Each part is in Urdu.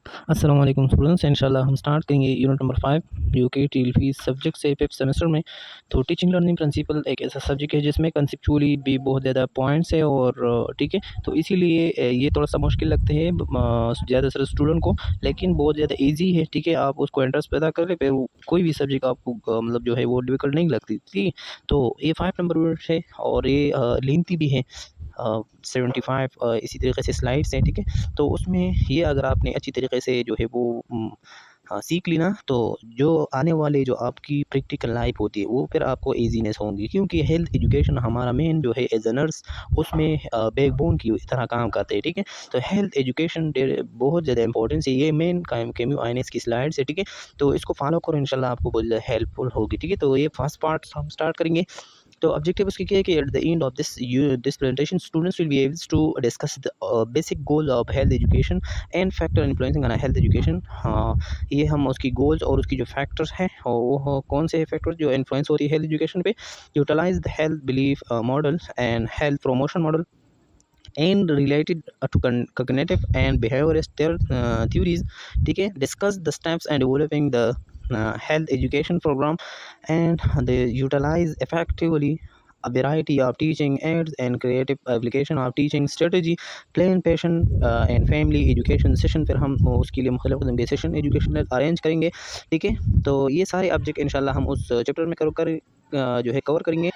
السلام علیکم اسٹوڈنٹس، انشاءاللہ ہم سٹارٹ کریں گے یونٹ نمبر 5 یو کے ٹی فیس سبجیکٹ سے 5th سیمسٹر میں۔ تو ٹیچنگ لرننگ پرنسپل ایک ایسا سبجیکٹ ہے جس میں کنسیپچولی بھی بہت زیادہ پوائنٹس ہے اور ٹھیک ہے، تو اسی لیے یہ تھوڑا سا مشکل لگتے ہیں زیادہ تر اسٹوڈنٹ کو، لیکن بہت زیادہ ایزی ہے، ٹھیک ہے۔ آپ اس کو انٹرسٹ پیدا کر لیں، پھر کوئی بھی سبجیکٹ آپ کو مطلب جو ہے وہ ڈیفیکلٹ نہیں لگتی، ٹھیک ہے۔ تو یہ 5 نمبر یونٹ ہے اور یہ لینتھی بھی ہے، 75 اسی طریقے سے سلائڈس ہیں، ٹھیک ہے۔ تو اس میں یہ اگر آپ نے اچھی طریقے سے جو ہے وہ سیکھ لی نا، تو جو آنے والے جو آپ کی پریکٹیکل لائف ہوتی ہے وہ پھر آپ کو ایزینس ہوں گی، کیونکہ ہیلتھ ایجوکیشن ہمارا مین جو ہے ایز اے نرس اس میں بیک بون کی طرح کام کرتے ہیں، ٹھیک ہے۔ تو ہیلتھ ایجوکیشن بہت زیادہ امپورٹنس ہے، یہ مین کیمیو آئینس کی سلائڈس ہے، ٹھیک ہے۔ تو اس کو فالو کرو، انشاءاللہ آپ کو بہت زیادہ ہیلپ فل ہوگی، ٹھیک ہے۔ تو یہ فرسٹ پارٹ ہم سٹارٹ کریں گے۔ تو آبجیکٹیو اس کی کیا ہے کہ at the end of this presentation students will be able to discuss the basic goal of health education and factor influencing on health education۔ یہ ہم اس کی گولز اور اس کی جو فیکٹرز ہیں وہ کون سے فیکٹرز جو انفلوئنس ہوتی ہے ہیلتھ ایجوکیشن پہ، utilise the health belief model and health promotion model and related to cognitive and behaviorist theories، ٹھیک ہے۔ discuss the steps and developing the health education program and they utilize effectively a variety of teaching aids and creative application of teaching strategy plan patient and family education session۔ پھر ہم اس کے لیے مختلف قسم کے سیشن ایجوکیشنل ارینج کریں گے، ٹھیک ہے۔ تو یہ سارے آبجیکٹ انشاءاللہ ہم اس چیپٹر میں جو ہے کور کریں گے۔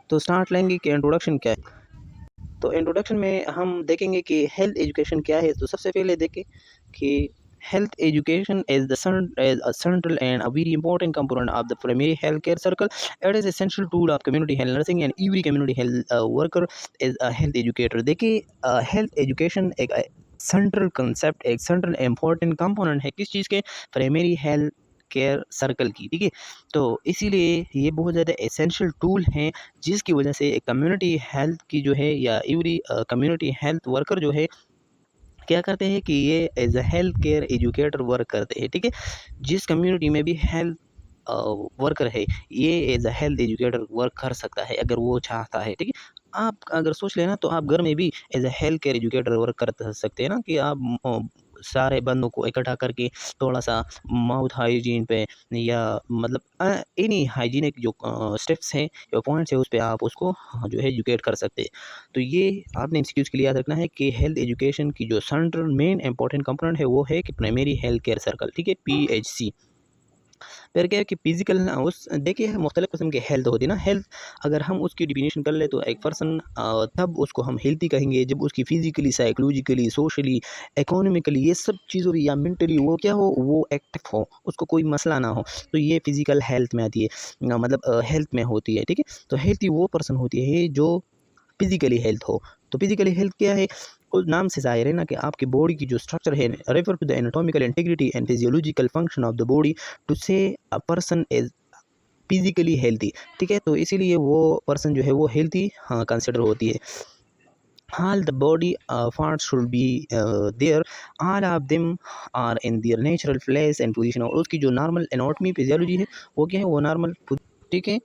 تو سٹارٹ لیں گے کہ انٹروڈکشن کیا ہے۔ تو انٹروڈکشن میں ہم دیکھیں گے کہ ہیلتھ ایجوکیشن کیا ہے۔ تو سب سے پہلے دیکھیں کہ health education is a central and a very important component of the primary health care circle. It is essential tool of community health nursing and every community health worker is a health educator۔ دیکھیے health education ایک سینٹرل کنسیپٹ، ایک سینٹرل امپورٹنٹ کمپوننٹ ہے کس چیز کے؟ پرائمری ہیلتھ کیئر سرکل کی، ٹھیک ہے۔ تو اسی لیے یہ بہت زیادہ اسینشیل ٹول ہیں جس کی وجہ سے ایک کمیونٹی ہیلتھ کی جو ہے یا ایوری کمیونٹی ہیلتھ ورکر جو ہے کیا کرتے ہیں کہ یہ as a health care educator work کرتے ہیں، ٹھیک ہے۔ جس کمیونٹی میں بھی ہیلتھ ورکر ہے یہ as a health educator work کر سکتا ہے اگر وہ چاہتا ہے، ٹھیک ہے۔ آپ اگر سوچ لینا تو آپ گھر میں بھی as a health care educator work کر سکتے ہیں نا، کہ آپ سارے بندوں کو اکٹھا کر کے تھوڑا سا ماؤتھ ہائیجین پہ یا مطلب اینی ہائیجینک جو اسٹیپس ہیں یا پوائنٹس ہیں اس پہ آپ اس کو جو ہے ایجوکیٹ کر سکتے ہیں۔ تو یہ آپ نے ایکسکیوز کے لیے یاد رکھنا ہے کہ ہیلتھ ایجوکیشن کی جو سینٹرل مین امپورٹنٹ کمپوننٹ ہے وہ ہے کہ پرائمری ہیلتھ کیئر سرکل، ٹھیک ہے، PHC۔ پھر کیا ہے کہ فزیکل دیکھیے مختلف قسم کے ہیلتھ ہوتی ہے نا۔ ہیلتھ اگر ہم اس کی ڈیفینیشن کر لیں تو ایک پرسن تب اس کو ہم ہیلتھی کہیں گے جب اس کی فزیکلی، سائیکولوجیکلی، سوشلی، اکانومیکلی، یہ سب چیزوں یا منٹلی وہ کیا ہو، وہ ایکٹیو ہو، اس کو کوئی مسئلہ نہ ہو، تو یہ فزیکل ہیلتھ میں آتی ہے، مطلب ہیلتھ میں ہوتی ہے، ٹھیک ہے۔ تو ہیلتھی وہ پرسن ہوتی ہے جو فزیکلی ہیلتھ ہو۔ تو فزیکلی ہیلتھ کیا ہے؟ اس نام سے ظاہر ہے نا کہ آپ کی باڈی کی جو اسٹرکچر ہے، refer to the anatomical integrity and physiological function of the body to say a person is physically healthy, ٹھیک ہے۔ تو اسی لیے وہ پرسن جو ہے وہ ہیلتھی کنسیڈر ہوتی ہے۔ All the body parts should be there, all of them are in their natural place and position۔ اور اس کی جو نارمل اناٹمی فیزیولوجی ہے وہ کیا ہے؟ وہ نارمل، ٹھیک ہے۔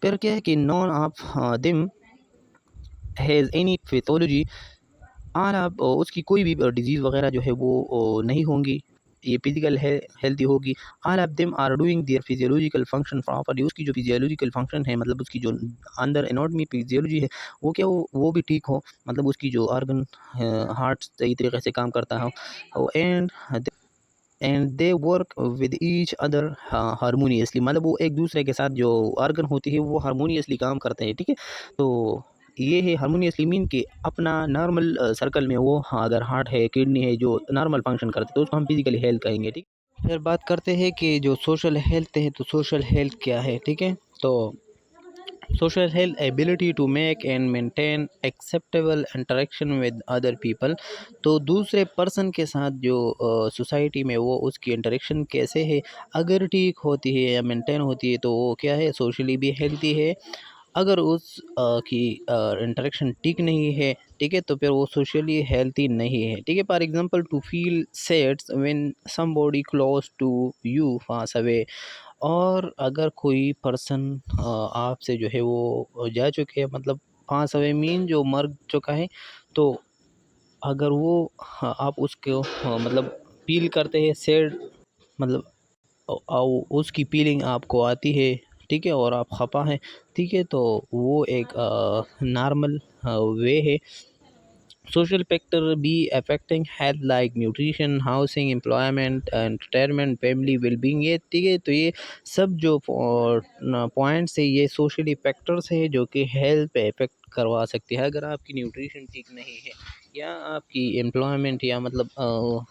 پھر کیا ہے کہ none of them has any pathology، اور آپ اس کی کوئی بھی ڈیزیز وغیرہ جو ہے وہ نہیں ہوں گی، یہ فزیکل ہیلتھی ہوگی۔ All of them are doing their physiological function properly, اس کی جو فیزیولوجیکل فنکشن ہے، مطلب اس کی جو اندر اناٹمی فیزیولوجی ہے وہ کیا وہ بھی ٹھیک ہو، مطلب اس کی جو آرگن ہارٹ صحیح طریقے سے کام کرتا ہو، and they work with each other harmoniously, مطلب وہ ایک دوسرے کے ساتھ جو آرگن ہوتی ہے وہ ہارمونیسلی کام کرتے ہیں، ٹھیک ہے۔ تو یہ ہے ہارمونیسلی مین کہ اپنا نارمل سرکل میں وہ اگر ہارٹ ہے، کڈنی ہے، جو نارمل فنکشن کرتے تو اس کو ہم فزیکلی ہیلتھ کہیں گے، ٹھیک۔ پھر بات کرتے ہیں کہ جو سوشل ہیلتھ ہے، تو سوشل ہیلتھ کیا ہے، ٹھیک ہے۔ تو social health ability to make and maintain acceptable interaction with other people, تو دوسرے پرسن کے ساتھ جو سوسائٹی میں وہ اس کی انٹریکشن کیسے ہے، اگر ٹھیک ہوتی ہے یا مینٹین ہوتی ہے تو وہ کیا ہے، سوشلی بھی ہیلتھی ہے۔ اگر اس کی انٹریکشن ٹھیک نہیں ہے، ٹھیک ہے، تو پھر وہ سوشلی ہیلتھی نہیں ہے، ٹھیک ہے۔ For example to feel sad when somebody close to you pass away, اور اگر کوئی پرسن آپ سے جو ہے وہ جا چکے، مطلب پاس اوے مین جو مر چکا ہے، تو اگر وہ آپ اس کو مطلب فیل کرتے ہیں سیڈ، مطلب اس کی فیلنگ آپ کو آتی ہے، ٹھیک ہے، اور آپ خفا ہیں، ٹھیک ہے، تو وہ ایک نارمل وے ہے. Social factor be affecting health like nutrition, housing, employment, entertainment, family well-being. یہ ٹھیک ہے، تو یہ سب جو پوائنٹس ہے یہ سوشلی فیکٹرس ہے جو کہ ہیلتھ پہ افیکٹ کروا سکتے ہیں. اگر آپ کی نیوٹریشن ٹھیک نہیں ہے، یا آپ کی امپلائمنٹ، یا مطلب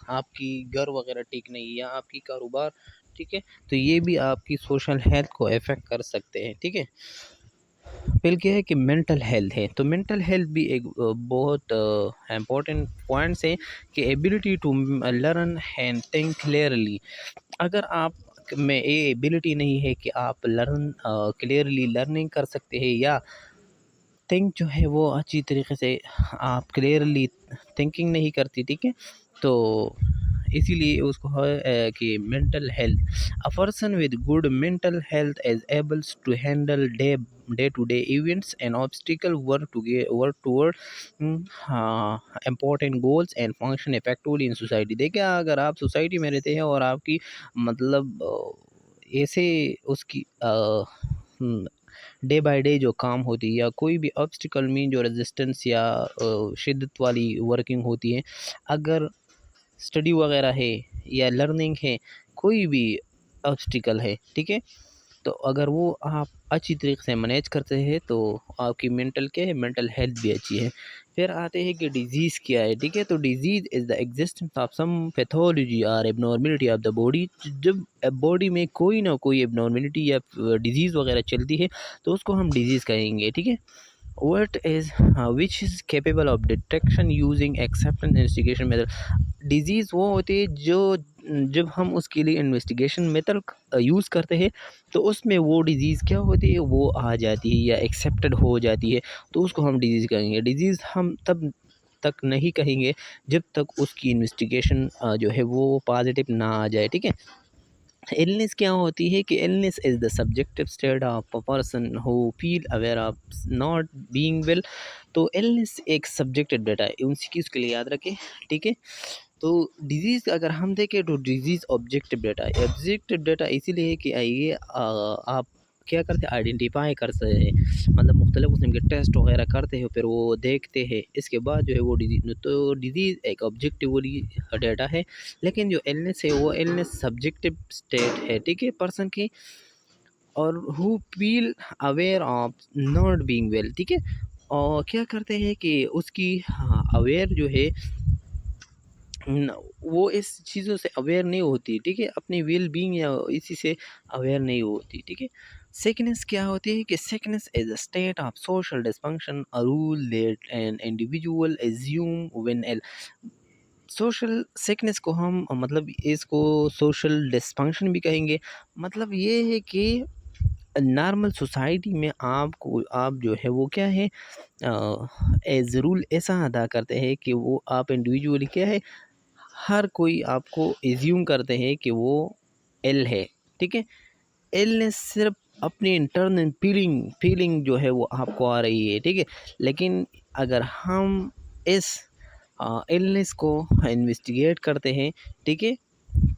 آپ کی گھر وغیرہ ٹھیک نہیں، یا آپ کی کاروبار ٹھیک ہے، تو یہ بھی آپ کی سوشل ہیلتھ کو افیکٹ کر سکتے ہیں. ٹھیک ہے، پھر کیا ہے کہ مینٹل ہیلتھ ہے، تو مینٹل ہیلتھ بھی ایک بہت امپورٹنٹ پوائنٹس ہے کہ ability to learn and think clearly. اگر آپ میں یہ ایبلٹی نہیں ہے کہ آپ کلیئرلی لرننگ کر سکتے ہیں، یا تھنک جو ہے وہ اچھی طریقے سے آپ کلیئرلی تھنکنگ نہیں کرتی، ٹھیک ہے، تو اسی لیے اس کو ہے کہ mental health. A person with good mental health is able to handle day to day events and obstacle work toward important goals and function effectively in society. دیکھیں، اگر آپ سوسائٹی میں رہتے ہیں اور آپ کی مطلب ایسے اس کی ڈے بائی ڈے جو کام ہوتی ہے، یا کوئی بھی آبسٹیکل مین جو ریزسٹنس یا شدت والی ورکنگ ہوتی ہے، اگر اسٹڈی وغیرہ ہے یا لرننگ ہے، کوئی بھی آبسٹیکل ہے، ٹھیک ہے، تو اگر وہ آپ اچھی طریقے سے مینیج کرتے ہیں تو آپ کی مینٹل کیا ہے، مینٹل ہیلتھ بھی اچھی ہے. پھر آتے ہیں کہ ڈیزیز کیا ہے، ٹھیک ہے، تو disease is the existence of some pathology اور ایبنارملٹی آف دا باڈی. جب باڈی میں کوئی نہ کوئی ایبنارملٹی یا ڈیزیز وغیرہ چلتی ہے تو اس کو ہم ڈیزیز کہیں گے. ٹھیک ہے، which is capable of detection using acceptance investigation method. Disease وہ ہوتی ہے جو جب ہم اس کے لیے انویسٹیگیشن میتھڈ یوز کرتے ہیں تو اس میں وہ ڈیزیز کیا ہوتی ہے، وہ آ جاتی ہے یا ایکسیپٹڈ ہو جاتی ہے، تو اس کو ہم ڈیزیز کہیں گے. ڈیزیز ہم تب تک نہیں کہیں گے جب تک اس کی انویسٹیگیشن جو ہے وہ پازیٹیو نہ آ جائے. ٹھیک ہے، illness کیا ہوتی ہے کہ illness is the subjective state of a person who feel aware of not being well. تو illness ایک سبجیکٹیو ڈیٹا ہے، ان چیز کے لیے یاد رکھیں. ٹھیک ہے، تو ڈیزیز اگر ہم دیکھیں تو ڈیزیز آبجیکٹیو ڈیٹا ہے. آبجیکٹیو ڈیٹا اسی لیے کہ یہ آپ کیا کرتے ہیں، آئیڈینٹیفائی کرتے ہیں، مطلب مختلف قسم کے ٹیسٹ وغیرہ کرتے ہیں، پھر وہ دیکھتے ہیں، اس کے بعد جو ہے وہ ڈیزیز. تو ڈیزیز ایک آبجیکٹیولی ڈیٹا ہے، لیکن جو ایلنس ہے وہ ایلنس سبجیکٹیو اسٹیٹ ہے، ٹھیک ہے، پرسن کی، اور who feel aware of not being well. ٹھیک ہے، اور کیا کرتے ہیں کہ اس کی اویئر جو ہے وہ اس چیزوں سے اویئر نہیں ہوتی، ٹھیک ہے، اپنی ویل بینگ یا اسی سے اویئر نہیں ہوتی. ٹھیک ہے، سیکنس کیا ہوتی ہے کہ sickness is a state of social dysfunction, a role that an individual assume when social sickness کو ہم مطلب اس کو سوشل ڈسفنکشن بھی کہیں گے. مطلب یہ ہے کہ نارمل سوسائٹی میں آپ جو ہے وہ کیا ہے، ایز رول ایسا ادا کرتے ہیں کہ وہ آپ انڈیویجولی کیا ہے، ہر کوئی آپ کو ایزیوم کرتے ہیں کہ وہ ایل ہے. ٹھیک ہے، ایل نے صرف اپنی انٹرنل فیلنگ جو ہے وہ آپ کو آ رہی ہے. ٹھیک ہے، لیکن اگر ہم اس ایلنس کو انویسٹیگیٹ کرتے ہیں، ٹھیک ہے،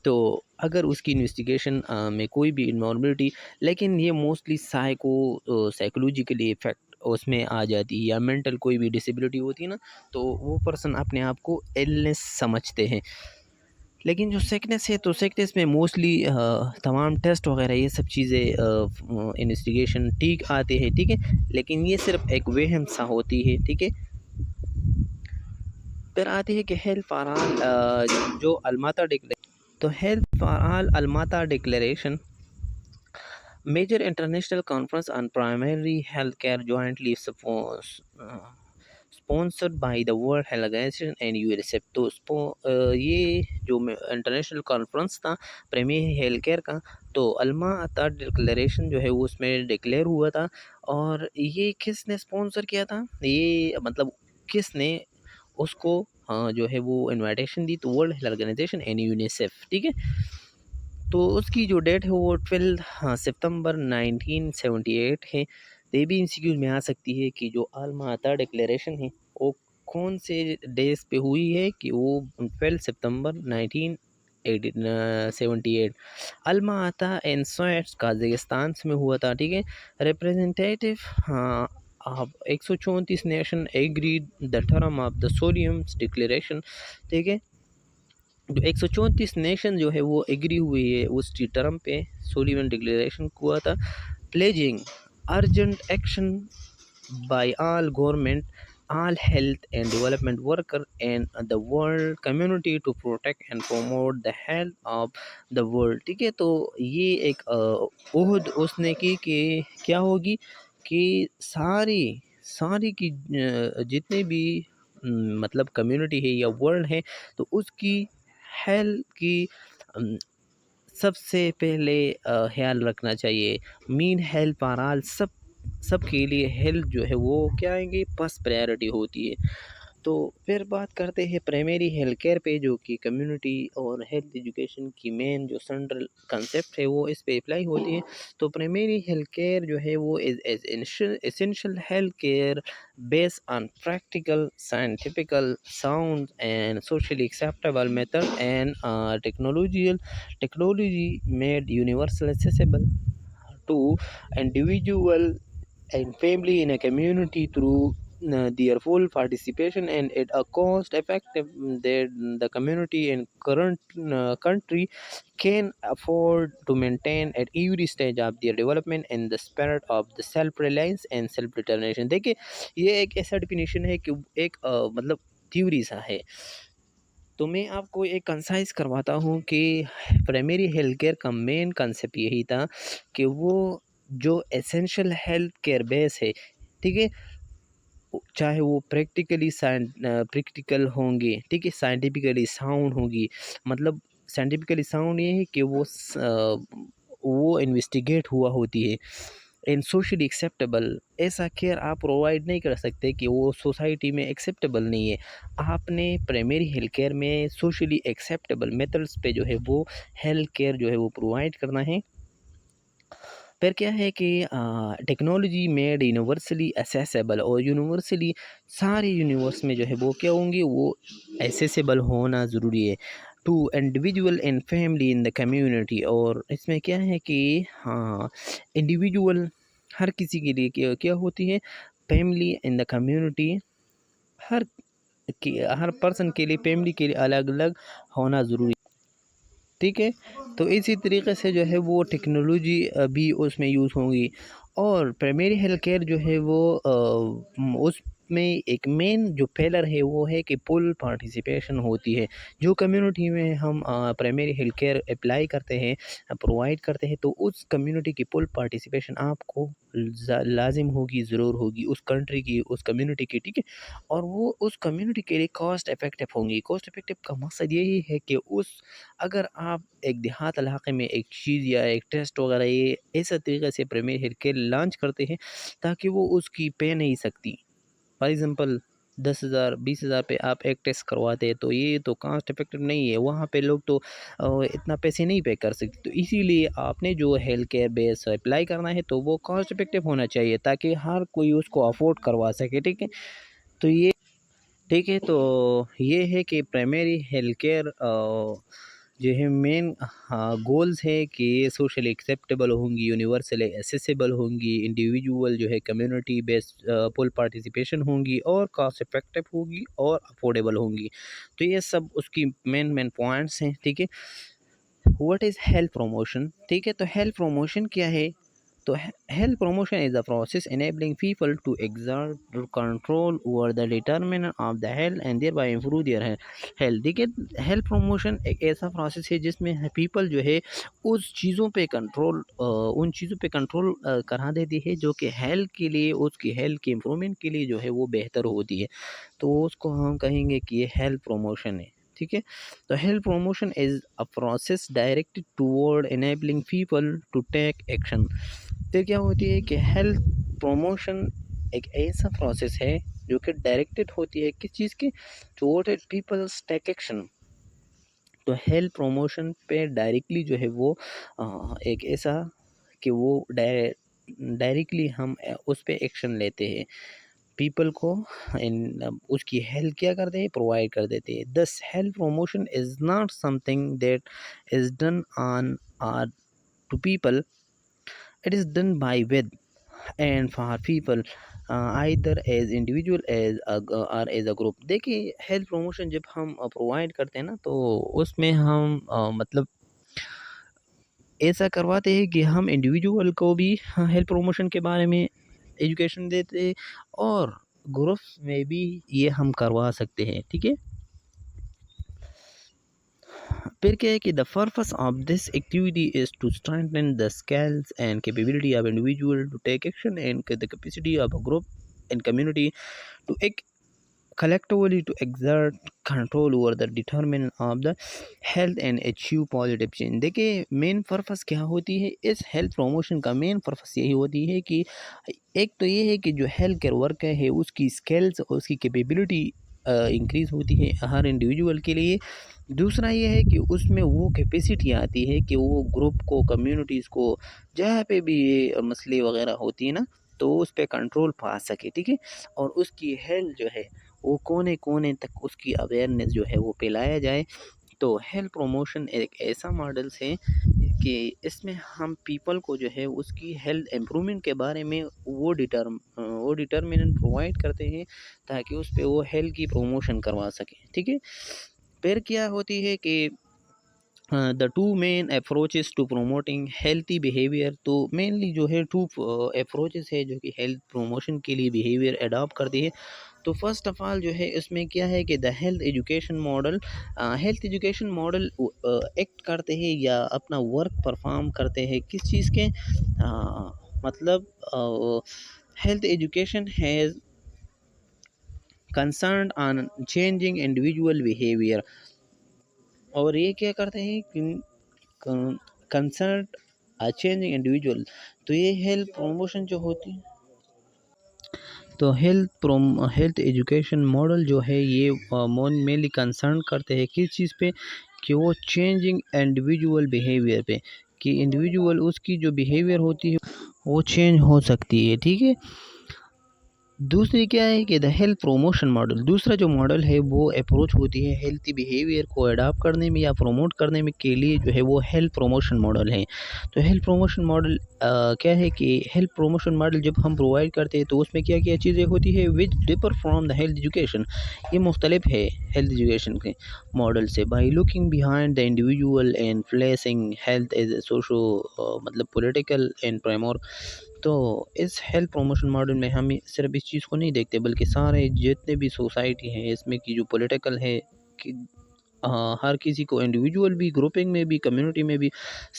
تو اگر اس کی انویسٹیگیشن میں کوئی بھی نارملٹی، لیکن یہ موسٹلی سائیکولوجیکلی افیکٹ اس میں آ جاتی ہے، یا مینٹل کوئی بھی ڈسیبلٹی ہوتی ہے نا، تو وہ پرسن اپنے آپ کو ایلنس سمجھتے ہیں. لیکن جو سیکنس ہے تو سیکنس میں موسٹلی تمام ٹیسٹ وغیرہ یہ سب چیزیں انویسٹیگیشن ٹھیک آتے ہیں. ٹھیک ہے، لیکن یہ صرف ایک وہم سا ہوتی ہے. ٹھیک ہے، پھر آتی ہے کہ ہیلتھ فار آل جو الماتا ڈکلیریشن. تو health for all Alma Ata declaration major international conference on primary health care jointly sponsored by the World Health Organization and UNICEF. تو یہ جو انٹرنیشنل کانفرنس تھا پرائمری ہیلتھ کیئر کا، تو الماتا ڈکلیریشن جو ہے وہ اس میں ڈکلیئر ہوا تھا. اور یہ کس نے اسپانسر کیا تھا، یہ مطلب کس نے اس کو جو ہے وہ انویٹیشن دی، تو World Health Organization and UNICEF. ٹھیک ہے، تو اس کی جو ڈیٹ ہے وہ 12 ستمبر 1978 ہے. تو یہ بھی انسٹیٹیوٹ میں آ سکتی ہے کہ جو الماتا ڈکلیریشن ہے وہ کون سے ڈیز پہ ہوئی ہے، کہ وہ 12 ستمبر 1978 1878. الما آتا ان سویٹس قازقستان میں ہوا تھا، ٹھیک ہے. Representative 134 nation agreed the term of the solemn declaration, ٹھیک ہے. جو 134 نیشن جو ہے وہ ایگری ہوئی ہے اس ٹرم پہ، سولیون ڈکلیریشن ہوا تھا. Pledging urgent action by all government, all health and development worker and the world community to protect and promote the health of the world. ٹھیک ہے. تو یہ ایک عہد اس نے کی کہ کیا ہوگی کہ ساری کی جتنے بھی مطلب کمیونٹی ہے یا ورلڈ ہے تو اس کی ہیلتھ کی سب سے پہلے خیال رکھنا چاہیے. مین ہیلتھ فار آل، سب کے لیے ہیلتھ جو ہے وہ کیا آئیں گے، فسٹ پرائیورٹی ہوتی ہے. تو پھر بات کرتے ہیں پرائمری ہیلتھ کیئر پہ، جو کہ کمیونٹی اور ہیلتھ ایجوکیشن کی مین جو سینٹرل کنسیپٹ ہے وہ اس پہ اپلائی ہوتی ہے. تو پرائمری ہیلتھ کیئر جو ہے وہ essential health care base on practical scientifical sound and socially acceptable method and technology made universal accessible to individual and family in a community through their full participation and at a cost effective that the community and current country can afford to maintain at every stage of their development in the spirit of the self reliance and self determination. دیکھیں یہ ایک ایسا ڈیفینیشن ہے کہ ایک مطلب تھیوری سا ہے. تو میں آپ کو ایک کنسائز کرواتا ہوں کہ پرائمری ہیلتھ کیئر کا مین کنسیپٹ یہی تھا کہ وہ جو اسینشل ہیلتھ کیئر بیس ہے، ٹھیک ہے، چاہے وہ پریکٹیکل ہوں گے، ٹھیک ہے، سائنٹیفکلی ساؤنڈ ہوگی. مطلب سائنٹیفکلی ساؤنڈ یہ ہے کہ وہ انویسٹیگیٹ ہوا ہوتی ہے. اینڈ سوشلی ایکسیپٹیبل، ایسا کیئر آپ پرووائڈ نہیں کر سکتے کہ وہ سوسائٹی میں ایکسیپٹیبل نہیں ہے. آپ نے پرائمری ہیلتھ کیئر میں سوشلی ایکسیپٹیبل میتھڈس پہ جو ہے وہ ہیلتھ کیئر جو ہے وہ پرووائڈ کرنا ہے. پھر کیا ہے کہ ٹیکنالوجی میڈ یونیورسلی ایسیسیبل، اور یونیورسلی سارے یونیورس میں جو ہے وہ کیا ہوں گے، وہ ایسیسیبل ہونا ضروری ہے. To individual and family in the community, اور اس میں کیا ہے کہ انڈیویجول ہر کسی کے لیے کیا ہوتی ہے، family in the community, Hare person کے لیے، فیملی کے لیے الگ الگ ہونا ضروری، ٹھیک ہے. تو اسی طریقے سے جو ہے وہ ٹیکنالوجی بھی اس میں یوز ہوں گی. اور پرائمری ہیلتھ کیئر جو ہے وہ اس میں ایک مین جو پیلر ہے وہ ہے کہ فل پارٹیسپیشن ہوتی ہے. جو کمیونٹی میں ہم پرائمری ہیلتھ کیئر اپلائی کرتے ہیں، پرووائڈ کرتے ہیں، تو اس کمیونٹی کی فل پارٹیسپیشن آپ کو لازم ہوگی، ضرور ہوگی، اس کنٹری کی، اس کمیونٹی کی، ٹھیک ہے. اور وہ اس کمیونٹی کے لیے کاسٹ افیکٹو ہوں گی. کاسٹ افیکٹو کا مقصد یہی ہے کہ اگر آپ ایک دیہات علاقے میں ایک چیز یا ایک ٹیسٹ وغیرہ یہ ایسا طریقے سے پرائمری ہیلتھ کیئر لانچ کرتے ہیں تاکہ وہ اس کی پے نہیں سکتی. فار ایگزامپل 10,000 20,000 پہ آپ ایک ٹیسٹ کرواتے ہیں تو یہ تو کاسٹ افیکٹو نہیں ہے، وہاں پہ لوگ تو اتنا پیسے نہیں پے کر سکتے. تو اسی لیے آپ نے جو ہیلتھ کیئر بیس اپلائی کرنا ہے تو وہ کاسٹ افیکٹو ہونا چاہیے تاکہ ہر کوئی اس کو افورڈ کروا سکے، ٹھیک ہے. تو یہ ٹھیک ہے، تو یہ ہے کہ پرائمری ہیلتھ کیئر جو ہے مین گولز ہے کہ یہ سوشلی ایکسیپٹیبل ہوں گی، یونیورسلی ایسیسیبل ہوں گی، انڈیویجول جو ہے کمیونٹی بیس فل پارٹیسپیشن ہوں گی، اور کاسٹ افیکٹو ہوگی اور افورڈیبل ہوں گی. تو یہ سب اس کی مین پوائنٹس ہیں، ٹھیک ہے. What is health promotion? ٹھیک ہے. تو ہیلتھ پروموشن کیا ہے؟ تو health promotion is a process enabling people to exert control over the determinant of the health and thereby improve their health. دیکھیں ہیلتھ پروموشن ایک ایسا پروسیس ہے جس میں پیپل جو ہے اس چیزوں پہ کنٹرول کرا دیتی ہے جو کہ ہیلتھ کے لیے، اس کی ہیلتھ کے امپرومنٹ کے لیے جو ہے وہ بہتر ہوتی ہے. تو اس کو ہم کہیں گے کہ یہ ہیلتھ پروموشن ہے، ٹھیک ہے. تو health promotion is a process directed toward enabling people to take action. پھر کیا ہوتی ہے کہ ہیلتھ پروموشن ایک ایسا پروسیس ہے جو کہ ڈائریکٹڈ ہوتی ہے کس چیز کی، ٹوورڈ پیپلز ٹیک ایکشن. تو ہیلتھ پروموشن پہ ڈائریکٹلی جو ہے وہ ایک ایسا کہ وہ ڈائریکٹلی ہم اس پہ ایکشن لیتے ہیں. پیپل کو اس کی ہیلپ کیا کرتے ہیں، پرووائڈ کر دیتے ہیں. This help promotion is not something that is done on to people, it is done by with and for people either as individual as or as a group. دیکھیے ہیلتھ پروموشن جب ہم پرووائڈ کرتے ہیں نا تو اس میں ہم مطلب ایسا کرواتے ہیں کہ ہم انڈیویجول کو بھی ہیلتھ پروموشن کے بارے میں ایجوکیشن دیتے ہیں اور گروپ میں بھی یہ ہم کروا سکتے ہیں. ٹھیک ہے، پھر کیا ہے کہ the purpose of this activity is to strengthen the skills and capability of individual to take action and the capacity of a group and community to act collectively to exert control over the determinant of the health and achieve positive change. دیکھیں مین پرپس کیا ہوتی ہے اس ہیلتھ پروموشن کا؟ مین پرپس یہی ہوتی ہے کہ ایک تو یہ ہے کہ جو ہیلتھ کیئر ورکر ہے اس کی اسکلز اور اس کی کیپیبلٹی انکریز ہوتی ہے ہر انڈیویجول کے لیے. دوسرا یہ ہے کہ اس میں وہ کیپیسٹی آتی ہے کہ وہ گروپ کو، کمیونٹیز کو، جہاں پہ بھی یہ مسئلے وغیرہ ہوتی ہے نا تو اس پہ کنٹرول پا سکے. ٹھیک ہے، اور اس کی ہیلتھ جو ہے وہ کونے کونے تک اس کی اویئرنیس جو ہے وہ پھیلایا جائے. تو ہیلتھ پروموشن ایک ایسا ماڈلس ہے کہ اس میں ہم پیپل کو جو ہے اس کی ہیلتھ امپرومنٹ کے بارے میں وہ ڈٹرمنٹ پرووائڈ کرتے ہیں تاکہ اس پہ وہ ہیلتھ کی پروموشن کروا سکیں. ٹھیک ہے، پھر کیا ہوتی ہے کہ the two main approaches to promoting healthy behavior. تو مینلی جو ہے ٹو اپروچز ہے جو کہ ہیلتھ پروموشن کے لیے بیہیویئر اڈاپٹ کرتی ہے. تو فرسٹ آف آل جو ہے اس میں کیا ہے کہ دا health education model. Health education model act کرتے ہیں یا اپنا ورک پرفارم کرتے ہیں کس چیز کے؟ مطلب health education has concerned on changing individual behaviour. اور یہ کیا کرتے ہیں؟ Concert changing individual. تو یہ ہیلتھ پروموشن جو ہوتی ہے تو ہیلتھ ایجوکیشن ماڈل جو ہے یہ مینلی کنسرن کرتے ہیں کس چیز پہ؟ کہ وہ چینجنگ انڈیویجول بیہیویئر پہ، کہ انڈیویجول اس کی جو بیہیویئر ہوتی ہے وہ چینج ہو سکتی ہے. ٹھیک ہے، دوسری کیا ہے کہ دا ہیلتھ پروموشن ماڈل. دوسرا جو ماڈل ہے وہ اپروچ ہوتی ہے ہیلتھی بیہیویئر کو اڈاپٹ کرنے میں یا پروموٹ کرنے میں کے لیے جو ہے وہ ہیلتھ پروموشن ماڈل ہے. تو ہیلتھ پروموشن ماڈل کیا ہے کہ ہیلتھ پروموشن ماڈل جب ہم پرووائڈ کرتے ہیں تو اس میں کیا کیا چیزیں ہوتی ہے which differ from the health education. یہ مختلف ہے ہیلتھ ایجوکیشن کے ماڈل سے. By looking behind the individual and placing health as a socio مطلب پولیٹیکل اینڈ پرائمور. تو اس ہیلتھ پروموشن ماڈل میں ہم صرف اس چیز کو نہیں دیکھتے بلکہ سارے جتنے بھی سوسائٹی ہیں اس میں کی جو پولیٹیکل ہے کہ ہر کسی کو انڈیویجول بھی، گروپنگ میں بھی، کمیونٹی میں بھی،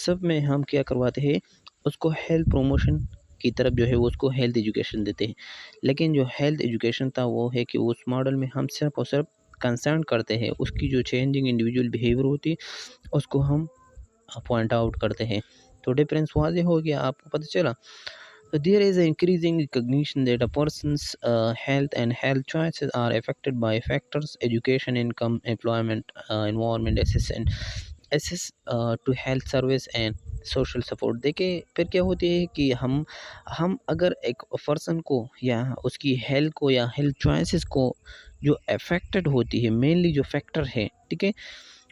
سب میں ہم کیا کرواتے ہیں اس کو ہیلتھ پروموشن کی طرف جو ہے اس کو ہیلتھ ایجوکیشن دیتے ہیں. لیکن جو ہیلتھ ایجوکیشن تھا وہ ہے کہ اس ماڈل میں ہم صرف اور صرف کنسرن کرتے ہیں اس کی جو چینجنگ انڈیویجول بیہیویئر ہوتی ہے اس کو ہم پوائنٹ آؤٹ کرتے ہیں. تو ڈفرینس واضح ہو گیا، آپ کو پتہ چلا. There is an increasing recognition that a person's health and health choices are affected by factors: education, income, employment, environment, access to health service and social support. دیکھیں پھر کیا ہوتی ہے کہ ہم اگر ایک پرسن کو یا اس کی ہیلتھ کو یا ہیلتھ چوائسیز کو جو افیکٹڈ ہوتی ہے، مینلی جو فیکٹر ہے، ٹھیک ہے،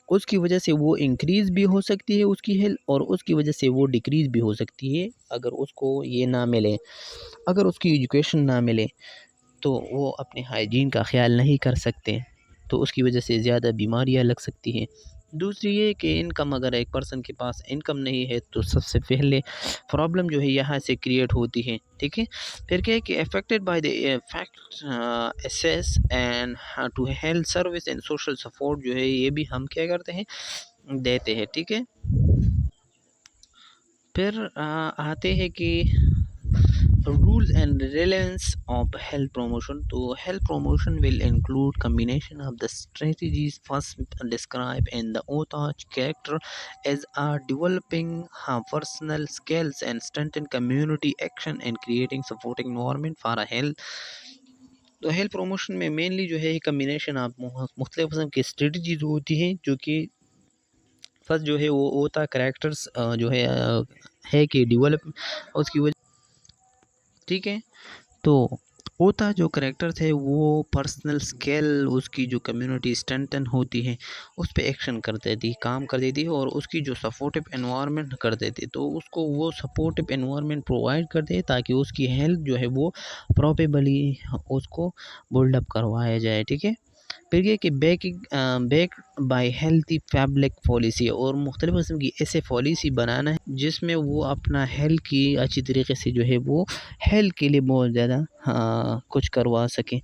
اس کی وجہ سے وہ انکریز بھی ہو سکتی ہے اس کی ہیلتھ اور اس کی وجہ سے وہ ڈیکریز بھی ہو سکتی ہے اگر اس کو یہ نہ ملے، اگر اس کی ایجوکیشن نہ ملے تو وہ اپنے ہائیجین کا خیال نہیں کر سکتے تو اس کی وجہ سے زیادہ بیماریاں لگ سکتی ہیں. دوسری یہ کہ انکم، اگر ایک پرسن کے پاس انکم نہیں ہے تو سب سے پہلے پرابلم جو ہے یہاں سے کریٹ ہوتی ہے. ٹھیک ہے، پھر کیا ہے کہ affected by the fact access and to health service and social support جو ہے یہ بھی ہم کیا کرتے ہیں دیتے ہیں. ٹھیک ہے، پھر آتے ہیں کہ rules and relevance of health promotion. تو health promotion will include combination of the strategies first described in the author's character as are developing personal skills and strengthen community action and creating supporting environment for a health. تو ہیلتھ پروموشن میں مینلی جو ہے کمبینیشن آف مختلف قسم کی اسٹریٹجیز ہوتی ہیں جو کہ فرسٹ جو ہے وہ ہوتا کریکٹرز جو ہے کہ ڈیولپ اس کی وجہ. ٹھیک ہے، تو ہوتا جو کریکٹر تھے وہ پرسنل اسکیل اس کی جو کمیونٹی اسٹرینتھن ہوتی ہے اس پہ ایکشن کرتے تھی، کام کرتی تھی، اور اس کی جو سپورٹیو انوائرمنٹ کرتے تھے تو اس کو وہ سپورٹیو انوائرمنٹ پرووائڈ کرتے تاکہ اس کی ہیلتھ جو ہے وہ پراپیبلی اس کو بلڈ اپ کروایا جائے، ٹھیک ہے۔ پھر یہ کہ back by healthy public policy, اور مختلف قسم کی ایسے پالیسی بنانا ہے جس میں وہ اپنا ہیلتھ کی اچھی طریقے سے جو ہے وہ ہیلتھ کے لیے بہت زیادہ کچھ کروا سکیں۔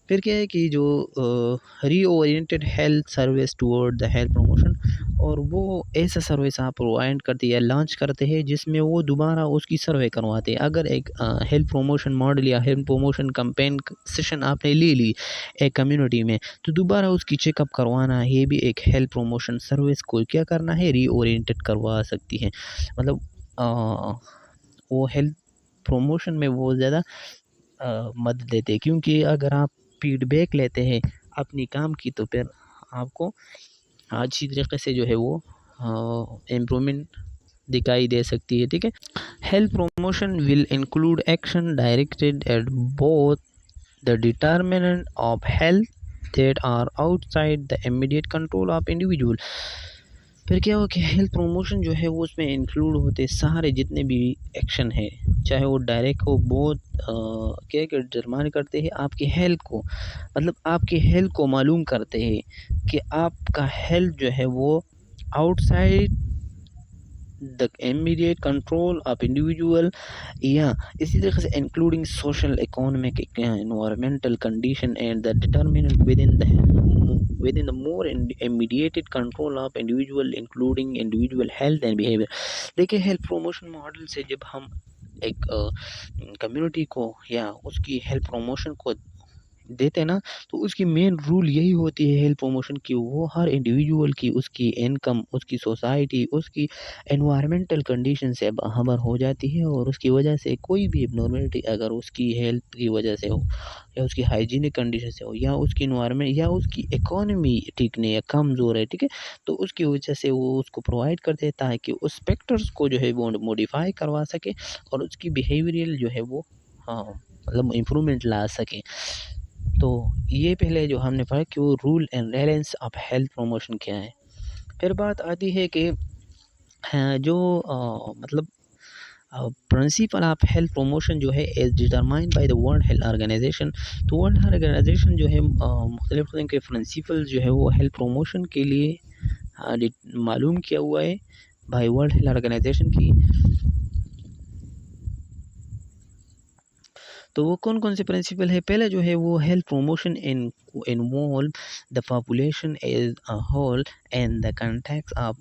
پھر کیا ہے کہ جو reoriented health service toward the health promotion, اور وہ ایسا سروس آپ پرووائڈ کرتے یا لانچ کرتے ہیں جس میں وہ دوبارہ اس کی سروے کرواتے ہیں۔ اگر ایک ہیلتھ پروموشن ماڈل یا ہیلتھ پروموشن کمپین سیشن آپ نے لے لی ایک کمیونٹی میں، تو دوبارہ اس کی چیک اپ کروانا، یہ بھی ایک ہیلتھ پروموشن سروس کو کیا کرنا ہے، ری اورینٹیڈ کروا سکتی ہے۔ مطلب وہ ہیلتھ پروموشن میں وہ زیادہ مدد دیتے، کیونکہ اگر آپ فیڈ بیک لیتے ہیں اپنی کام کی تو پھر آپ کو اچھی طریقے سے جو ہے وہ امپرومنٹ دکھائی دے سکتی ہے، ٹھیک ہے۔ Health promotion will include action directed at both the determinant of health that are outside the immediate control of individual۔ پھر کیا ہو کہ ہیلتھ پروموشن جو ہے وہ اس میں انکلوڈ ہوتے سارے جتنے بھی ایکشن ہے، چاہے وہ ڈائریکٹ ہو، بہت کیا کہ ڈٹرمائن کرتے ہیں آپ کی ہیلتھ کو، مطلب آپ کی ہیلتھ کو معلوم کرتے ہیں کہ آپ کا ہیلتھ جو ہے وہ out side the immediate control of individual، یا اسی طریقے سے including social economic environmental condition and the determinant within the more immediate control of individual including individual health and behavior۔ دیکھیں ہیلتھ پروموشن ماڈل سے جب ہم ایک کمیونٹی کو یا اس کی ہیلتھ پروموشن کو دیتے نا، تو اس کی مین رول یہی ہوتی ہے ہیلتھ پروموشن کی، وہ ہر انڈیویجول کی اس کی انکم، اس کی سوسائٹی، اس کی انوائرمنٹل کنڈیشن سے باخبر ہو جاتی ہے، اور اس کی وجہ سے کوئی بھی ابنارملٹی اگر اس کی ہیلتھ کی وجہ سے ہو، یا اس کی ہائیجینک کنڈیشن سے ہو، یا اس کی انوائرمنٹ، یا اس کی اکانومی ٹھیک نہیں ہے، کمزور ہے، ٹھیک ہے، تو اس کی وجہ سے وہ اس کو پرووائڈ کرتے ہیں تاکہ اس فیکٹرز کو جو ہے وہ موڈیفائی کروا سکے اور اس کی بیہیویئرل جو ہے وہ مطلب امپرومنٹ لا سکیں۔ تو یہ پہلے جو ہم نے پڑھا کہ وہ role and relevance of health promotion کیا ہے۔ پھر بات آتی ہے کہ جو مطلب پرنسپل آف ہیلتھ پروموشن جو ہے is determined by the World Health Organization. تو ورلڈ ہیلتھ آرگنائزیشن جو ہے مختلف قسم کے پرنسپل جو ہے وہ ہیلتھ پروموشن کے لیے معلوم کیا ہوا ہے بائی ورلڈ ہیلتھ آرگنائزیشن کی۔ تو وہ کون کون سے پرنسپل ہے؟ پہلے جو ہے وہ health promotion involve the population as a whole and the context of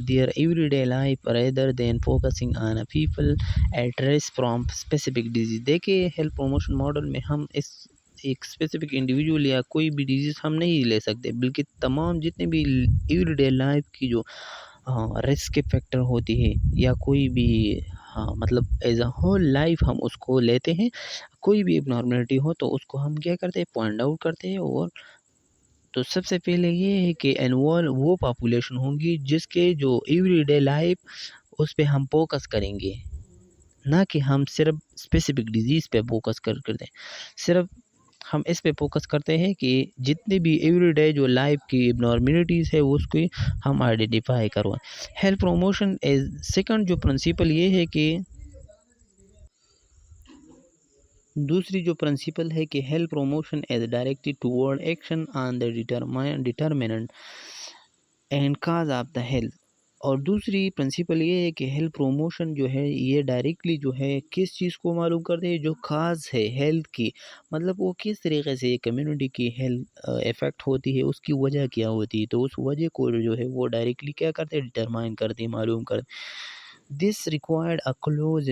their every day life rather than focusing on a people at risk from specific disease. دیکھیے ہیلتھ پروموشن ماڈل میں ہم ایک اسپیسیفک انڈیویجول یا کوئی بھی ڈیزیز ہم نہیں لے سکتے، بلکہ تمام جتنے بھی ایوری ڈے لائف کی جو رسک فیکٹر ہوتی ہے یا کوئی بھی مطلب ایز اے ہول لائف ہم اس کو لیتے ہیں، کوئی بھی ابنارملٹی ہو تو اس کو ہم کیا کرتے ہیں، پوائنٹ آؤٹ کرتے ہیں۔ اور تو سب سے پہلے یہ ہے کہ انوالو وہ پاپولیشن ہوں گی جس کے جو ایوری ڈے لائف اس پہ ہم فوکس کریں گے، نہ کہ ہم صرف اسپیسیفک ڈیزیز پہ فوکس کرتے ہیں، صرف ہم اس پہ فوکس کرتے ہیں کہ جتنے بھی ایوری ڈے جو لائف کی ابنارملٹیز ہے اس کو ہم آئیڈینٹیفائی کروائیں۔ ہیلتھ پروموشن سیکنڈ جو پرنسپل یہ ہے کہ دوسری جو پرنسپل ہے کہ health promotion as directed toward action on the determinant and cause of the health. اور دوسری پرنسپل یہ ہے کہ ہیلتھ پروموشن جو ہے یہ ڈائریکٹلی جو ہے کس چیز کو معلوم کرتے ہیں، جو کاز ہے ہیلتھ کی، مطلب وہ کس طریقے سے کمیونٹی کی ہیلتھ افیکٹ ہوتی ہے، اس کی وجہ کیا ہوتی ہے، تو اس وجہ کو جو ہے وہ ڈائریکٹلی کیا کرتے ہیں، ڈٹرمائن کرتے ہیں، معلوم کرتے ہیں۔ This required a close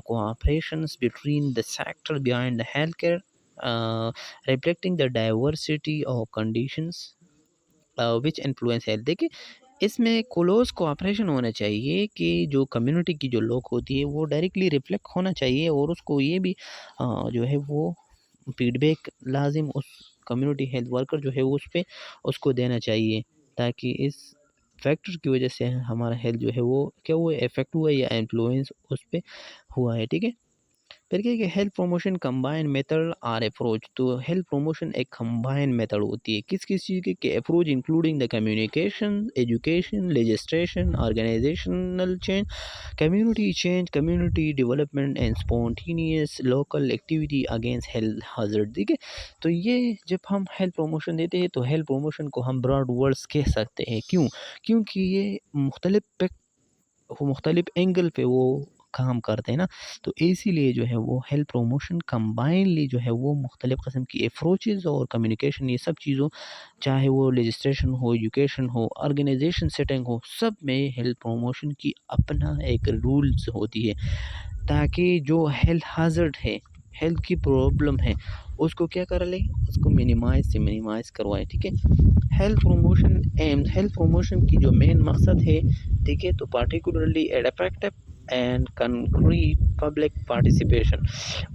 cooperation between the sector behind the healthcare, reflecting the diversity of conditions which influence health۔ دیکھیں اس میں کلوز کوآپریشن ہونا چاہیے کہ جو کمیونٹی کی جو لوگ ہوتی ہے وہ ڈائریکٹلی ریفلیکٹ ہونا چاہیے، اور اس کو یہ بھی جو ہے وہ فیڈ بیک لازم اس کمیونٹی ہیلتھ ورکر جو ہے اس پہ اس کو دینا چاہیے، تاکہ اس فیکٹر کی وجہ سے ہمارا ہیلتھ جو ہے وہ کیا ہوا افیکٹ ہوا یا انفلوئنس اس پہ ہوا ہے، ٹھیک ہے۔ پھر کیا ہے کہ ہیلتھ پروموشن کمبائن میتھڈ اور اپروچ. تو ہیلتھ پروموشن ایک کمبائن میتھڈ ہوتی ہے کس کس چیز کی کہ approach including the communication education legislation organizational change community change community development and spontaneous local activity against health hazard. ٹھیک ہے. تو یہ جب ہم ہیلتھ پروموشن دیتے ہیں تو ہیلتھ پروموشن کو ہم براڈ ورڈس کہہ سکتے ہیں. کیوں؟ کیونکہ یہ مختلف اینگل پہ وہ کام کرتے ہیں نا. تو اسی لیے جو ہے وہ ہیلتھ پروموشن کمبائنلی جو ہے وہ مختلف قسم کی اپروچز اور کمیونیکیشن یہ سب چیزوں چاہے وہ لیجسٹریشن ہو ایجوکیشن ہو آرگنائزیشن سیٹنگ ہو سب میں ہیلتھ پروموشن کی اپنا ایک رولز ہوتی ہے تاکہ جو ہیلتھ ہازارڈ ہے ہیلتھ کی پرابلم ہے اس کو کیا کر لیں اس کو منیمائز کروائے. ٹھیک ہے. ہیلتھ پروموشن کی جو مین مقصد ہے ٹھیک ہے تو particularly effective and concrete public participation.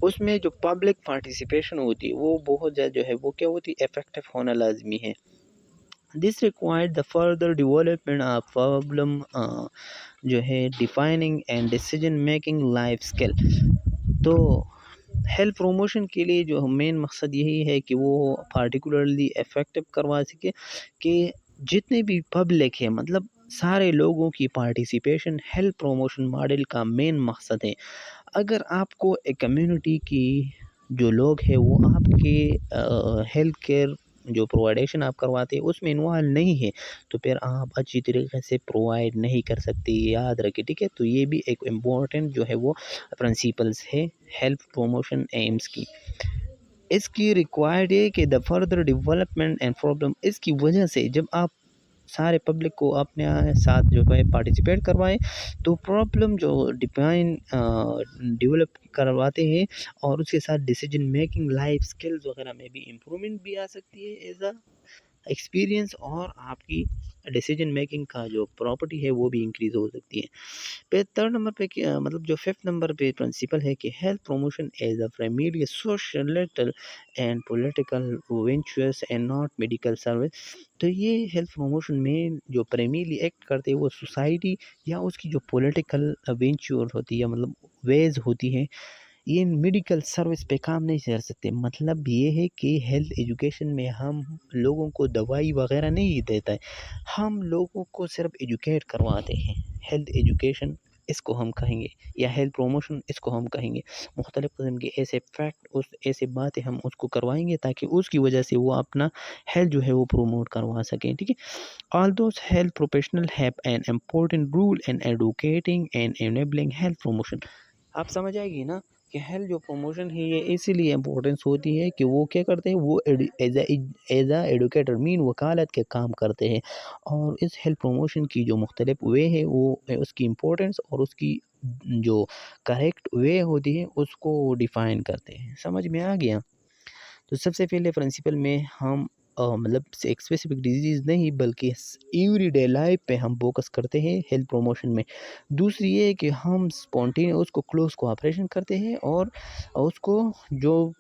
اس میں جو پبلک پارٹیسپیشن ہوتی ہے وہ بہت زیادہ جو ہے وہ کیا ہوتی ہے افیکٹو ہونا لازمی ہے. This required the further development of problem جو ہے defining and decision making life skill. تو ہیلتھ پروموشن کے لیے جو مین مقصد یہی ہے کہ وہ پارٹیکولرلی افیکٹو کروا سکے کہ جتنے بھی پبلک ہے مطلب سارے لوگوں کی پارٹیسپیشن ہیلتھ پروموشن ماڈل کا مین مقصد ہے. اگر آپ کو ایک کمیونٹی کی جو لوگ ہیں وہ آپ کے ہیلتھ کیئر جو پرووائڈیشن آپ کرواتے ہیں اس میں انوالو نہیں ہے تو پھر آپ اچھی طریقے سے پرووائڈ نہیں کر سکتے. یاد رکھیں. ٹھیک ہے. تو یہ بھی ایک امپورٹنٹ جو ہے وہ پرنسپلس ہے ہیلتھ پروموشن ایمز کی. اس کی ریکوائرڈ ہے کہ the further development and problem اس کی وجہ سے جب آپ سارے پبلک کو اپنے ساتھ جو ہے پارٹیسپیٹ کروائیں تو پرابلم جو ڈیولپ کرواتے ہیں اور اس کے ساتھ ڈیسیجن میکنگ لائف سکلز وغیرہ میں بھی امپرومنٹ بھی آ سکتی ہے ایز اے ایکسپیرینس اور آپ کی ڈیسیجن میکنگ کا جو پراپرٹی ہے وہ بھی انکریز ہو سکتی ہے. پھر تھرڈ نمبر پہ مطلب جو ففتھ نمبر پہ پرنسپل ہے کہ health promotion as a primary social and political ventures and not medical service. تو یہ ہیلتھ پروموشن میں جو پرائمریلی ایکٹ کرتے ہیں وہ سوسائٹی یا اس کی جو پولیٹیکل وینچر ہوتی ہے مطلب ویز ہوتی ہے یہ میڈیکل سروس پہ کام نہیں کر سکتے. مطلب یہ ہے کہ ہیلتھ ایجوکیشن میں ہم لوگوں کو دوائی وغیرہ نہیں دیتا ہے ہم لوگوں کو صرف ایجوکیٹ کرواتے ہیں. ہیلتھ ایجوکیشن اس کو ہم کہیں گے یا ہیلتھ پروموشن اس کو ہم کہیں گے. مختلف قسم کے ایسے فیکٹ ایسے باتیں ہم اس کو کروائیں گے تاکہ اس کی وجہ سے وہ اپنا ہیلتھ جو ہے وہ پروموٹ کروا سکیں. ٹھیک ہے. All those health professional have an important role in advocating and enabling health promotion. آپ سمجھ آئے گی نا کہ ہیلتھ جو پروموشن ہے یہ اسی لیے امپورٹنس ہوتی ہے کہ وہ کیا کرتے ہیں وہ ایز اے ایڈوکیٹر مین وکالت کے کام کرتے ہیں اور اس ہیلتھ پروموشن کی جو مختلف وے ہے وہ اس کی امپورٹنس اور اس کی جو کریکٹ وے ہوتی ہے اس کو ڈیفائن کرتے ہیں. سمجھ میں آ گیا. تو سب سے پہلے پرنسپل میں ہم مطلب ایک اسپیسیفک ڈیزیز نہیں بلکہ ایوری ڈے لائف پہ ہم فوکس کرتے ہیں ہیلتھ پروموشن میں. دوسری یہ ہے کہ ہم اس کو کلوز کوآپریشن کرتے ہیں اور اس کو جو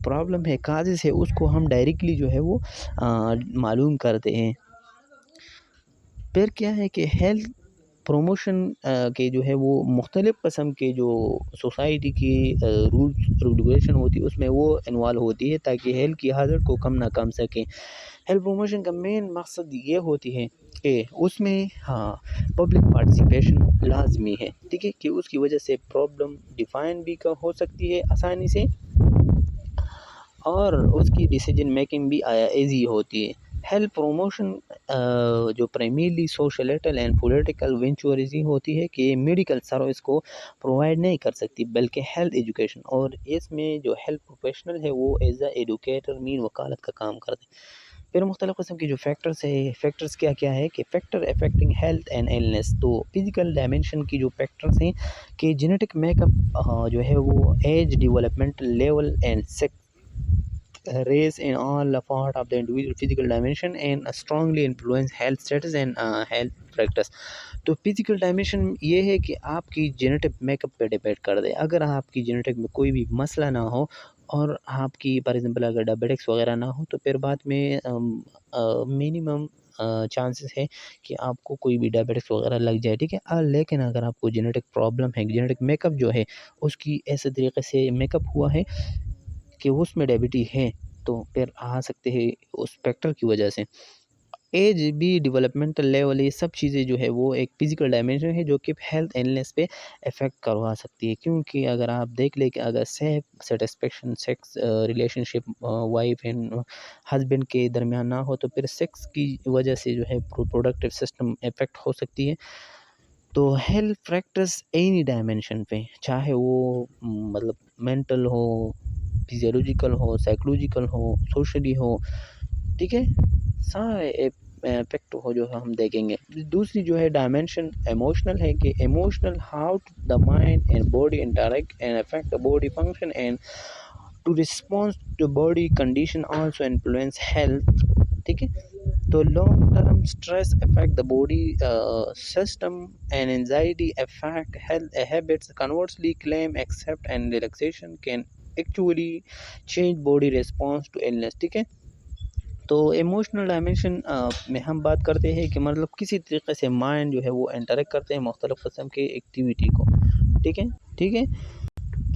پرابلم ہے کازز ہے اس کو ہم ڈائریکٹلی جو ہے وہ معلوم کرتے ہیں. پھر کیا ہے کہ ہیلتھ پروموشن کے جو ہے وہ مختلف قسم کے جو سوسائٹی کی رولز ریگولیشن ہوتی ہے اس میں وہ انوالو ہوتی ہے تاکہ ہیلتھ کی ہازارڈ کو کم نہ کم سکیں. ہیلتھ پروموشن کا مین مقصد یہ ہوتی ہے کہ اس میں پبلک پارٹیسپیشن لازمی ہے. ٹھیک ہے. کہ اس کی وجہ سے پرابلم ڈیفائن بھی ہو سکتی ہے آسانی سے اور اس کی ڈیسیجن میکنگ بھی ایزی ہوتی ہے. ہیلتھ پروموشن جو پرائمریلی سوشلیٹل اینڈ پولیٹیکل وینچورزی ہوتی ہے کہ میڈیکل سروس کو پرووائڈ نہیں کر سکتی بلکہ ہیلتھ ایجوکیشن اور اس میں جو ہیلتھ پروفیشنل ہے وہ ایز اے ایڈوکیٹر مین وکالت کا کام کرتے ہیں. پھر مختلف قسم کی جو فیکٹرز کیا کیا ہے کہ factor affecting health and illness. تو فزیکل ڈائمینشن کی جو فیکٹرز ہیں کہ جینیٹک میک اپ جو ہے وہ age developmental level and sex race in all part of the individual physical dimension and strongly influence health status and health practice. تو فزیکل ڈائمینشن یہ ہے کہ آپ کی جینیٹک میک اپ پہ ڈپینڈ کر دے. اگر آپ کی جینیٹک میں کوئی بھی مسئلہ نہ ہو اور آپ کی فار ایگزامپل اگر ڈائبیٹکس وغیرہ نہ ہو تو پھر بعد میں منیمم چانسز ہے کہ آپ کو کوئی بھی ڈائبٹکس وغیرہ لگ جائے، ٹھیک ہے۔ لیکن اگر آپ کو جینیٹک پرابلم ہے، جینیٹک میک اپ جو ہے اس کی ایسے طریقے سے میک اپ ہوا ہے کہ اس میں ڈائبٹی ہے، تو پھر آ سکتے ہیں اس فیکٹر کی وجہ سے۔ ایج بھی، ڈیولپمنٹل لیول، یہ سب چیزیں جو ہے وہ ایک فزیکل ڈائمینشن ہے جو کہ ہیلتھ اینلنس پہ افیکٹ کروا سکتی ہے، کیونکہ اگر آپ دیکھ لیں کہ اگر satisfaction sex relationship wife and husband کے درمیان نہ ہو تو پھر سیکس کی وجہ سے جو ہے پروڈکٹیو سسٹم افیکٹ ہو سکتی ہے۔ تو ہیلتھ فریکٹرس اینی ڈائمینشن پہ، چاہے وہ مطلب مینٹل ہو، فزیولوجیکل ہو، سائیکولوجیکل ہو، سوشلی ہو، ٹھیک ہے، سارے افیکٹ ہو جو ہم دیکھیں گے۔ دوسری جو ہے ڈائمینشن ایموشنل ہے، کہ emotional how the mind and body interact and affect the body function and to response to body condition also influence health, ٹھیک ہے۔ تو long term stress affect the body system and anxiety affect health habits, conversely calm accept and relaxation can actually change body response to illness، ٹھیک ہے۔ تو ایموشنل ڈائمینشن میں ہم بات کرتے ہیں کہ مطلب کسی طریقے سے مائنڈ جو ہے وہ انٹریکٹ کرتے ہیں مختلف قسم کے ایکٹیویٹی کو، ٹھیک ہے، ٹھیک ہے،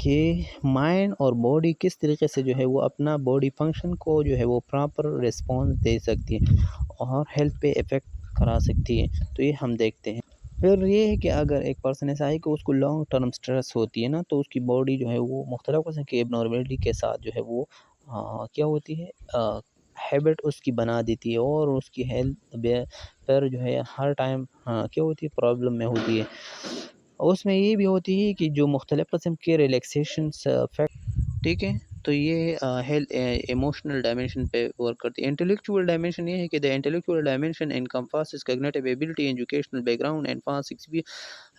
کہ مائنڈ اور باڈی کس طریقے سے جو ہے وہ اپنا باڈی فنکشن کو جو ہے وہ پراپر ریسپانس دے سکتی ہے اور ہیلتھ پہ افیکٹ کرا سکتی ہے۔ تو یہ ہم دیکھتے ہیں۔ پھر یہ ہے کہ اگر ایک پرسن ایسا ہے کہ اس کو لانگ ٹرم سٹریس ہوتی ہے نا، تو اس کی باڈی جو ہے وہ مختلف قسم کی اب نارمیلٹی کے ساتھ جو ہے وہ کیا ہوتی ہے، ہیبٹ اس کی بنا دیتی ہے، اور اس کی ہیلتھ پر جو ہے ہر ٹائم کیا ہوتی ہے، پرابلم میں ہوتی ہے۔ اس میں یہ بھی ہوتی ہے کہ جو مختلف قسم کے ریلیکسیشن فیکٹ، ٹھیک ہے، تو یہ ہیلتھ ایموشنل ڈائمینشن پہ ورک کرتی ہے۔ انٹلیکچوئل ڈائمینشن یہ ہے کہ the intellectual dimension encompasses cognitive ability, educational background and past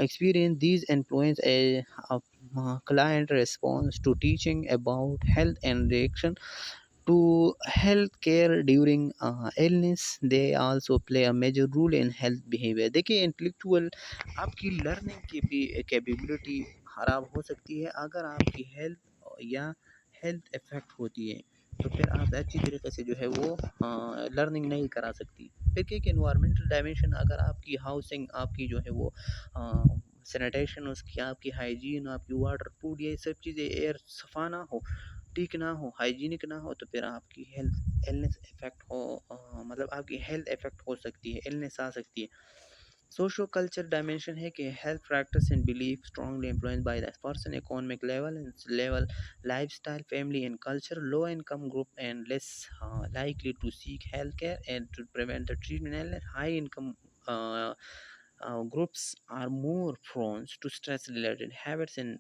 experience. These influence a client response to teaching about health and reaction to health care during illness. They also play a major role in health behavior. دیکھیے انٹلیکچوئل آپ کی لرننگ کی بھی کیپیبلٹی خراب ہو سکتی ہے اگر آپ کی ہیلتھ یا ہیلتھ افیکٹ ہوتی ہے، تو پھر آپ اچھی طریقے سے جو ہے وہ لرننگ نہیں کرا سکتی۔ پھر ایک انوائرمنٹل ڈائمینشن، اگر آپ کی ہاؤسنگ، آپ کی جو ہے وہ سینیٹیشن، اس کی آپ کی ہائیجین، آپ کی واٹر فوڈ، یہ سب چیزیں ایئر صفا نہ ہو، ٹھیک نہ ہو، ہائیجینک نہ ہو، تو پھر آپ کی ہیلتھ ایلنس افیکٹ ہو، مطلب آپ کی ہیلتھ افیکٹ ہو سکتی ہے، ایلنس آ سکتی ہے۔ سوشو کلچر ڈائمینشن ہے کہ health practice and belief strongly influence by the person economic level life style family and culture low income group and less likely to seek health care and to prevent the treatment. High income groups are more prone to stress related habits and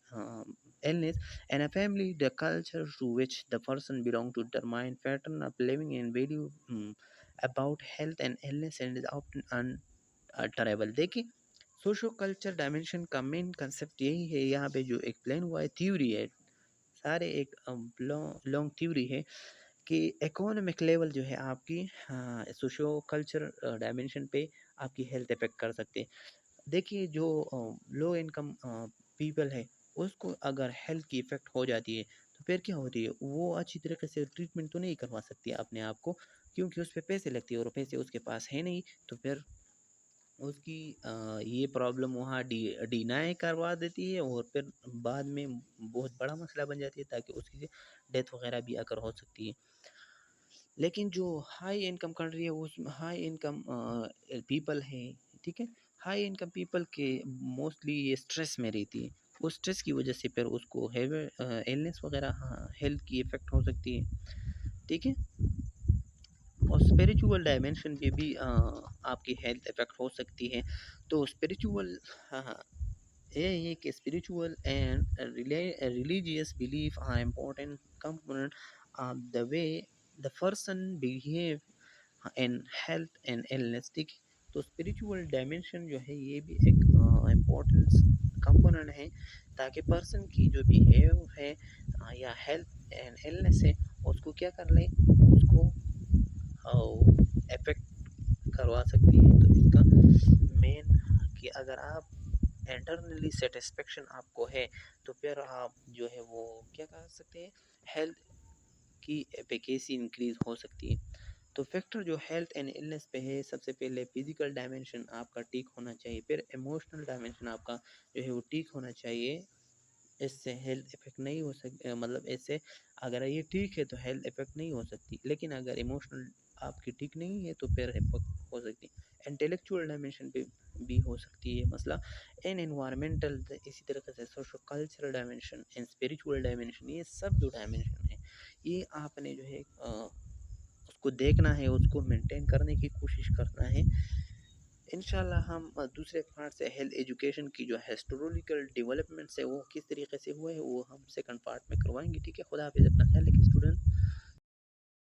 illness, and a family the culture to which the person belongs to determine pattern of living and value about health and illness and is often unalterable. دیکھیں سوشو کلچر ڈائمینشن کا مین کنسیپٹ یہی ہے، یہاں پہ جو ایکسپلین ہوا ہے تھیوری ہے، سارے ایک لانگ تھیوری ہے کہ اکانومک لیول جو ہے آپ کی سوشو کلچر ڈائمینشن پہ آپ کی ہیلتھ افیکٹ کر سکتے ہیں۔ دیکھیے جو لو انکم پیپل ہے، اس کو اگر ہیلتھ کی افیکٹ ہو جاتی ہے تو پھر کیا ہوتی ہے، وہ اچھی طریقے سے ٹریٹمنٹ تو نہیں کروا سکتی اپنے آپ کو، کیونکہ اس پہ پیسے لگتے ہیں اور پیسے اس کے پاس ہے نہیں، تو پھر اس کی یہ پرابلم وہاں ڈینائی کروا دیتی ہے، اور پھر بعد میں بہت بڑا مسئلہ بن جاتی ہے، تاکہ اس کی ڈیتھ وغیرہ بھی اگر ہو سکتی ہے۔ لیکن جو ہائی انکم کنٹری ہے، اس ہائی انکم پیپل ہے، ٹھیک ہے، ہائی انکم پیپل کے موسٹلی یہ اسٹریس میں رہتی ہے، اس اسٹریس کی وجہ سے پھر اس کو ایلنس وغیرہ ہیلتھ کی افیکٹ ہو سکتی ہے، ٹھیک ہے۔ اور اسپریچول ڈائمینشن پہ بھی آپ کی ہیلتھ افیکٹ ہو سکتی ہے۔ تو اسپریچول یہ ہے کہ spiritual and religious belief are important component of the way the person behave in health and illness, ٹھیک۔ تو اسپریچول ڈائمینشن جو ہے یہ بھی ایک امپورٹنٹ کمپوننٹ ہے، تاکہ پرسن کی جو بہیو ہے یا ہیلتھ اینڈ ایلنس ہے اس کو کیا کر لے، اس کو افیکٹ کروا سکتی ہے۔ تو اس کا مین کہ اگر آپ انٹرنلی سیٹسفیکشن آپ کو ہے، تو پھر آپ جو ہے وہ کیا کر سکتے ہیں، ہیلتھ کی ایفیکیسی انکریز ہو سکتی ہے۔ تو فیکٹر جو ہیلتھ اینڈ النس پہ ہے، سب سے پہلے فزیکل ڈائمینشن آپ کا ٹھیک ہونا چاہیے، پھر ایموشنل ڈائمینشن آپ کا جو ہے وہ ٹھیک ہونا چاہیے. اس سے ہیلتھ افیکٹ نہیں ہو سکتی، مطلب اس سے اگر یہ ٹھیک ہے تو ہیلتھ افیکٹ نہیں ہو سکتی، لیکن اگر ایموشنل آپ کی ٹھیک نہیں ہے تو پھر افیکٹ ہو سکتی. انٹلیکچوئل ڈائمینشن پہ بھی ہو سکتی ہے مسئلہ. ان انوائرمنٹل، اسی طریقے سے social cultural dimension and spiritual dimension, یہ سب جو ڈائمینشن ہیں یہ آپ نے جو ہے اس کو دیکھنا ہے، اس کو مینٹین کرنے کی کوشش کرنا ہے. انشاءاللہ ہم دوسرے پارٹ سے ہیلتھ ایجوکیشن کی جو ہسٹوریکل ڈیولپمنٹس ہے وہ کس طریقے سے ہوئے ہے وہ ہم سیکنڈ پارٹ میں کروائیں گے. ٹھیک ہے، خدا حافظ، اپنا خیال رکھیے.